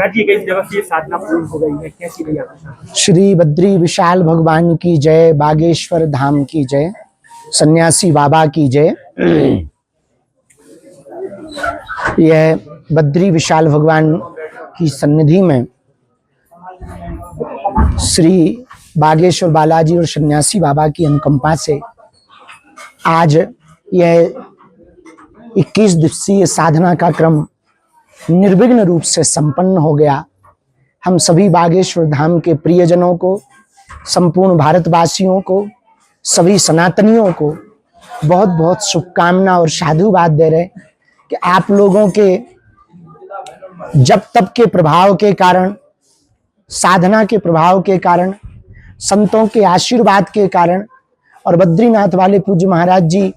महाराज जी 21 दिवसीय साधना पूर्ण हो गई है, कैसी रही आपकी? श्री बद्री विशाल भगवान की जय, बागेश्वर धाम की जय, सन्यासी बाबा की जय। यह बद्री विशाल भगवान की सन्निधि में श्री बागेश्वर बालाजी और सन्यासी बाबा की अनुकंपा से आज यह 21 दिवसीय साधना का क्रम निर्विघ्न रूप से संपन्न हो गया। हम सभी बागेश्वर धाम के प्रियजनों को, संपूर्ण भारतवासियों को, सभी सनातनियों को बहुत बहुत शुभकामना और साधुवाद दे रहे कि आप लोगों के जप तप के प्रभाव के कारण, साधना के प्रभाव के कारण, संतों के आशीर्वाद के कारण और बद्रीनाथ वाले पूज्य महाराज जी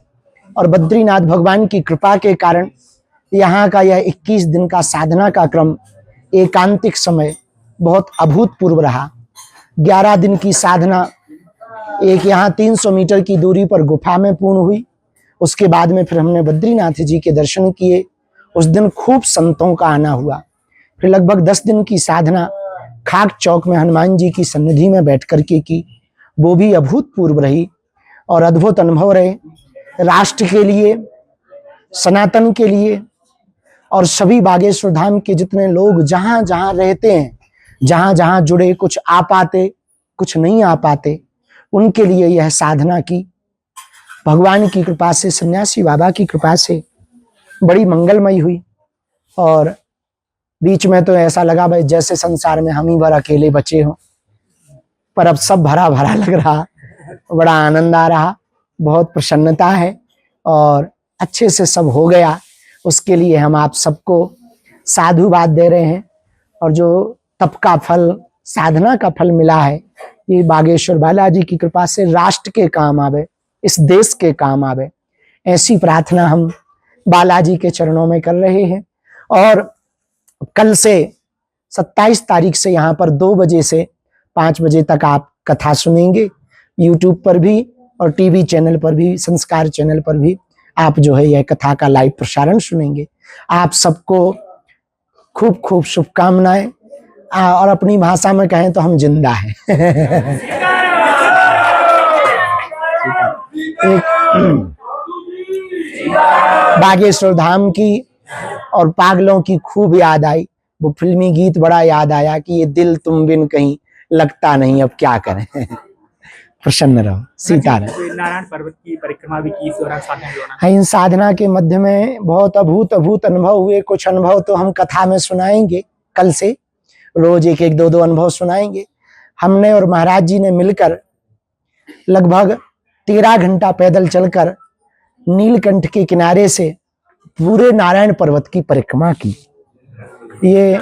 और बद्रीनाथ भगवान की कृपा के कारण यहाँ का यह 21 दिन का साधना का क्रम एकांतिक समय बहुत अभूतपूर्व रहा। 11 दिन की साधना एक यहाँ 300 मीटर की दूरी पर गुफा में पूर्ण हुई। उसके बाद में फिर हमने बद्रीनाथ जी के दर्शन किए। उस दिन खूब संतों का आना हुआ। फिर लगभग 10 दिन की साधना खाक चौक में हनुमान जी की सन्निधि में बैठ करके की। वो भी अभूतपूर्व रही और अद्भुत अनुभव रहे। राष्ट्र के लिए, सनातन के लिए और सभी बागेश्वर धाम के जितने लोग जहां जहां रहते हैं, जहां जहां जुड़े, कुछ आ पाते कुछ नहीं आ पाते, उनके लिए यह साधना की। भगवान की कृपा से, सन्यासी बाबा की कृपा से बड़ी मंगलमयी हुई। और बीच में तो ऐसा लगा भाई जैसे संसार में हम ही भर अकेले बचे हों, पर अब सब भरा भरा लग रहा, बड़ा आनंद आ रहा, बहुत प्रसन्नता है और अच्छे से सब हो गया। उसके लिए हम आप सबको साधुवाद दे रहे हैं। और जो तप का फल, साधना का फल मिला है, ये बागेश्वर बालाजी की कृपा से राष्ट्र के काम आवे, इस देश के काम आवे, ऐसी प्रार्थना हम बालाजी के चरणों में कर रहे हैं। और कल से 27 तारीख से यहाँ पर 2 बजे से 5 बजे तक आप कथा सुनेंगे। यूट्यूब पर भी और टीवी चैनल पर भी, संस्कार चैनल पर भी आप जो है यह कथा का लाइव प्रसारण सुनेंगे। आप सबको खूब खूब शुभकामनाएं। और अपनी भाषा में कहें तो हम जिंदा हैं। बागेश्वर धाम की और पागलों की खूब याद आई। वो फिल्मी गीत बड़ा याद आया कि ये दिल तुम बिन कहीं लगता नहीं, अब क्या करें। प्रसन्न रहो, सीताराम। नारायण पर्वत की परिक्रमा भी की इस दौरान साधना। इन साधना के मध्य में बहुत अभूत अनुभव हुए। कुछ अनुभव तो हम कथा में सुनाएंगे, कल से रोज एक एक 2 अनुभव सुनाएंगे। हमने और महाराज जी ने मिलकर लगभग 13 घंटा पैदल चलकर नीलकंठ के किनारे से पूरे नारायण पर्वत की परिक्रमा की। ये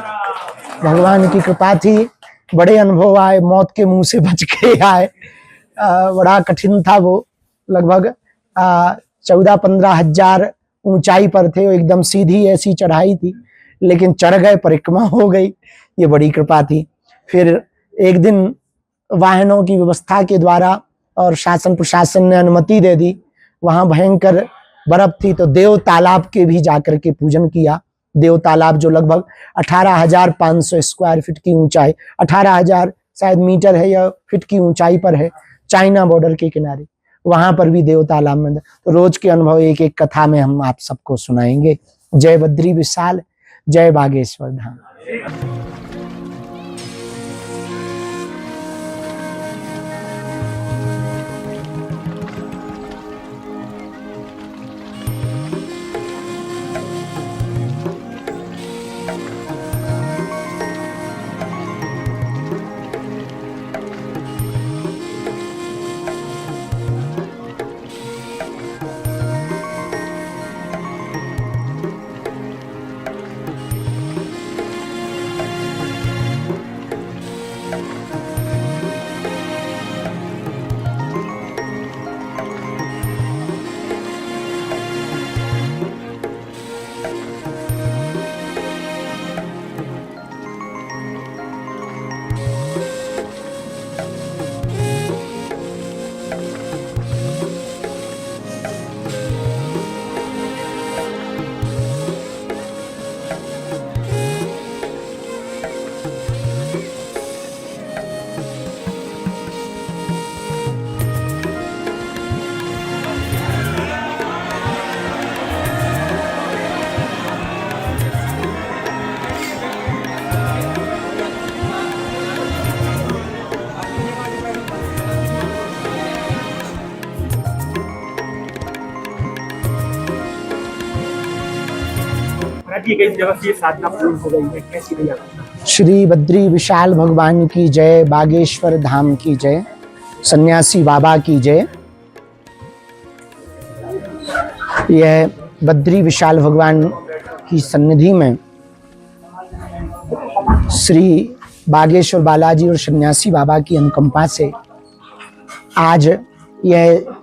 भगवान की कृपा थी। बड़े अनुभव आए, मौत के मुंह से बच के आए। बड़ा कठिन था वो। लगभग 14-15 हजार ऊंचाई पर थे। वो एकदम सीधी ऐसी चढ़ाई थी, लेकिन चढ़ गए, परिक्रमा हो गई। ये बड़ी कृपा थी। फिर एक दिन वाहनों की व्यवस्था के द्वारा और शासन प्रशासन ने अनुमति दे दी। वहां भयंकर बर्फ थी तो देव तालाब के भी जाकर के पूजन किया। देव तालाब जो लगभग 18,500 स्क्वायर फीट की ऊंचाई, 18,000 शायद मीटर है या फीट की ऊंचाई पर है, चाइना बॉर्डर के किनारे। वहां पर भी देव तालाब में तो रोज के अनुभव एक एक कथा में हम आप सबको सुनाएंगे। जय बद्री विशाल, जय बागेश्वर धाम। जी कई जगह से ये साधना पूर्ण हो गई है, कैसी रही आपकी? श्री बद्री विशाल भगवान की जय, बागेश्वर धाम की जय, सन्यासी बाबा की जय। यह बद्री विशाल भगवान की सन्निधि में श्री बागेश्वर बालाजी और सन्यासी बाबा की अनुकंपा से आज यह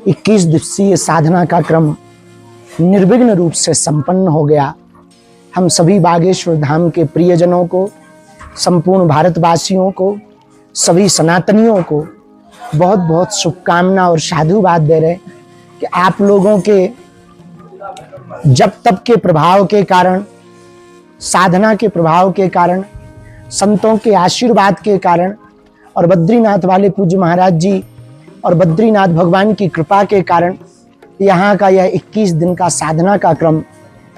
21 दिवसीय साधना का क्रम निर्विघ्न रूप से संपन्न हो गया। हम सभी बागेश्वर धाम के प्रियजनों को, संपूर्ण भारतवासियों को, सभी सनातनियों को बहुत बहुत शुभकामना और साधुवाद दे रहे कि आप लोगों के जप तप के प्रभाव के कारण, साधना के प्रभाव के कारण, संतों के आशीर्वाद के कारण और बद्रीनाथ वाले पूज्य महाराज जी और बद्रीनाथ भगवान की कृपा के कारण यहाँ का यह 21 दिन का साधना का क्रम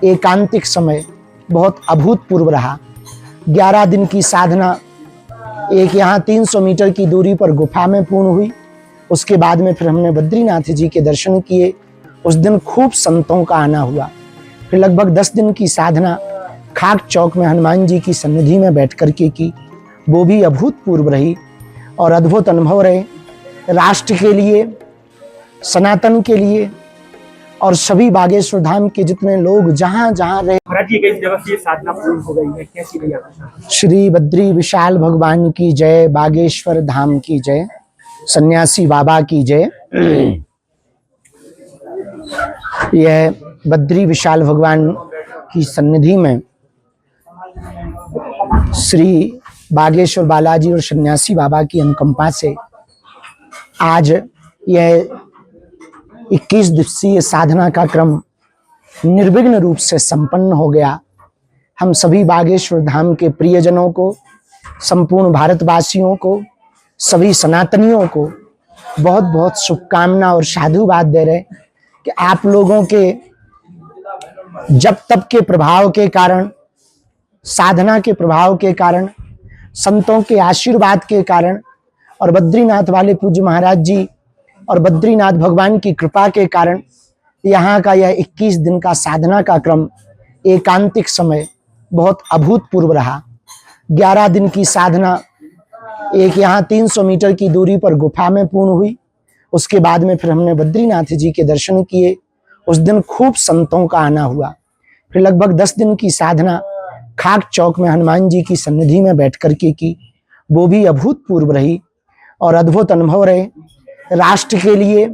एकांतिक समय बहुत अभूतपूर्व रहा। 11 दिन की साधना एक यहाँ 300 मीटर की दूरी पर गुफा में पूर्ण हुई। उसके बाद में फिर हमने बद्रीनाथ जी के दर्शन किए। उस दिन खूब संतों का आना हुआ। फिर लगभग 10 दिन की साधना खाक चौक में हनुमान जी की सन्निधि में बैठ कर के की। वो भी अभूतपूर्व रही और अद्भुत अनुभव रहे। राष्ट्र के लिए, सनातन के लिए और सभी बागेश्वर धाम के जितने लोग जहां जहां रहे। महाराज जी कई जगह से ये साधना पूर्ण हो गई है, कैसी रही आपकी? श्री बद्री विशाल भगवान की जय, बागेश्वर धाम की जय, सन्यासी बाबा की जय। यह बद्री विशाल भगवान की सन्निधि में श्री बागेश्वर बालाजी और सन्यासी बाबा की अनुकंपा से आज यह 21 दिवसीय साधना का क्रम निर्विघ्न रूप से संपन्न हो गया। हम सभी बागेश्वर धाम के प्रियजनों को, संपूर्ण भारतवासियों को, सभी सनातनियों को बहुत बहुत शुभकामना और साधुवाद दे रहे कि आप लोगों के जप तप के प्रभाव के कारण, साधना के प्रभाव के कारण, संतों के आशीर्वाद के कारण और बद्रीनाथ वाले पूज्य महाराज जी और बद्रीनाथ भगवान की कृपा के कारण यहाँ का यह 21 दिन का साधना का क्रम एकांतिक समय बहुत अभूतपूर्व रहा। 11 दिन की साधना एक यहाँ 300 मीटर की दूरी पर गुफा में पूर्ण हुई। उसके बाद में फिर हमने बद्रीनाथ जी के दर्शन किए। उस दिन खूब संतों का आना हुआ। फिर लगभग 10 दिन की साधना खाक चौक में हनुमान जी की सन्निधि में बैठ कर के की। वो भी अभूतपूर्व रही और अद्भुत अनुभव रहे। राष्ट्र के लिए,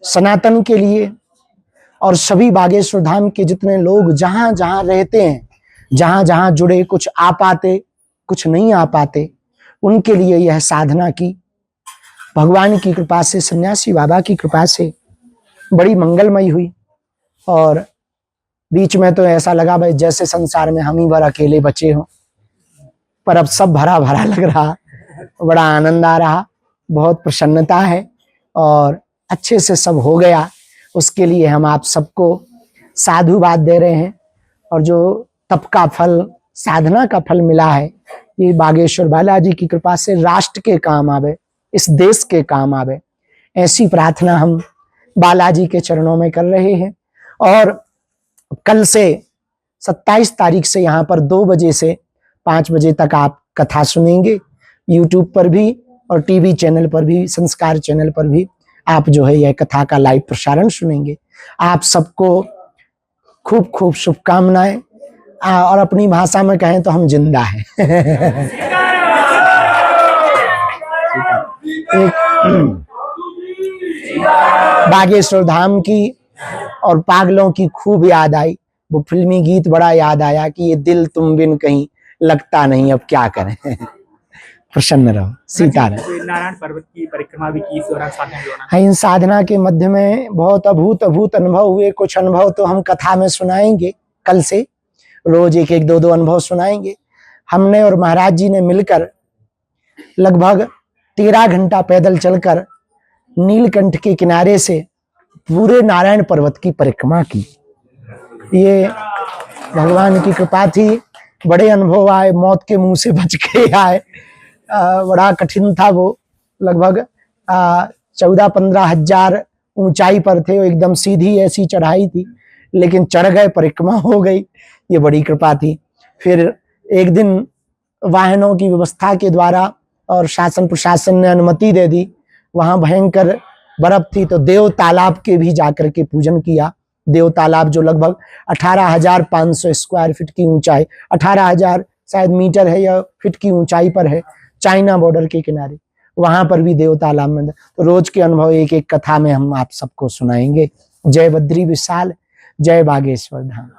सनातन के लिए और सभी बागेश्वर धाम के जितने लोग जहां जहां रहते हैं, जहां जहां जुड़े, कुछ आ पाते, कुछ नहीं आ पाते, उनके लिए यह साधना की। भगवान की कृपा से, सन्यासी बाबा की कृपा से बड़ी मंगलमयी हुई। और बीच में तो ऐसा लगा भाई जैसे संसार में हम ही भर अकेले बचे हों, पर अब सब भरा भरा लग रहा। बड़ा आनंद आ रहा, बहुत प्रसन्नता है और अच्छे से सब हो गया। उसके लिए हम आप सबको साधुवाद दे रहे हैं। और जो तप का फल, साधना का फल मिला है, ये बागेश्वर बालाजी की कृपा से राष्ट्र के काम आवे, इस देश के काम आवे, ऐसी प्रार्थना हम बालाजी के चरणों में कर रहे हैं। और कल से 27 तारीख से यहाँ पर 2 बजे से 5 बजे तक आप कथा सुनेंगे। यूट्यूब पर भी और टीवी चैनल पर भी, संस्कार चैनल पर भी आप जो है यह कथा का लाइव प्रसारण सुनेंगे। आप सबको खूब खूब शुभकामनाएं। और अपनी भाषा में कहें तो हम जिंदा हैं। बागेश्वर धाम की और पागलों की खूब याद आई। वो फिल्मी गीत बड़ा याद आया कि ये दिल तुम बिन कहीं लगता नहीं, अब क्या करें। प्रसन्न रहो, सीताराम। नारायण पर्वत की परिक्रमा भी की इस दौरान साधना के दौरान। हाँ, इन साधना के मध्य में बहुत अभूत अनुभव हुए। कुछ अनुभव तो हम कथा में सुनाएंगे। कल से रोज एक एक 2 अनुभव सुनाएंगे। हमने और महाराज जी ने मिलकर लगभग 13 घंटा पैदल चलकर नीलकंठ के किनारे से पूरे नारायण पर्वत की परिक्रमा की। ये भगवान की कृपा थी। बड़े अनुभव आए, मौत के मुंह से बच के आए। बड़ा कठिन था वो। लगभग 14-15 हजार ऊंचाई पर थे। एकदम सीधी ऐसी चढ़ाई थी, लेकिन चढ़ गए, परिक्रमा हो गई, ये बड़ी कृपा थी। फिर एक दिन वाहनों की व्यवस्था के द्वारा और शासन प्रशासन ने अनुमति दे दी, वहां भयंकर बर्फ थी, तो देव तालाब के भी जाकर के पूजन किया। देव तालाब जो लगभग 18,500 स्क्वायर फीट की ऊंचाई, 18,000 शायद मीटर है या फीट की ऊंचाई पर है, चाइना बॉर्डर के किनारे, वहां पर भी देव तालाब में। तो रोज के अनुभव एक एक कथा में हम आप सबको सुनाएंगे। जय बद्री विशाल, जय बागेश्वर धाम।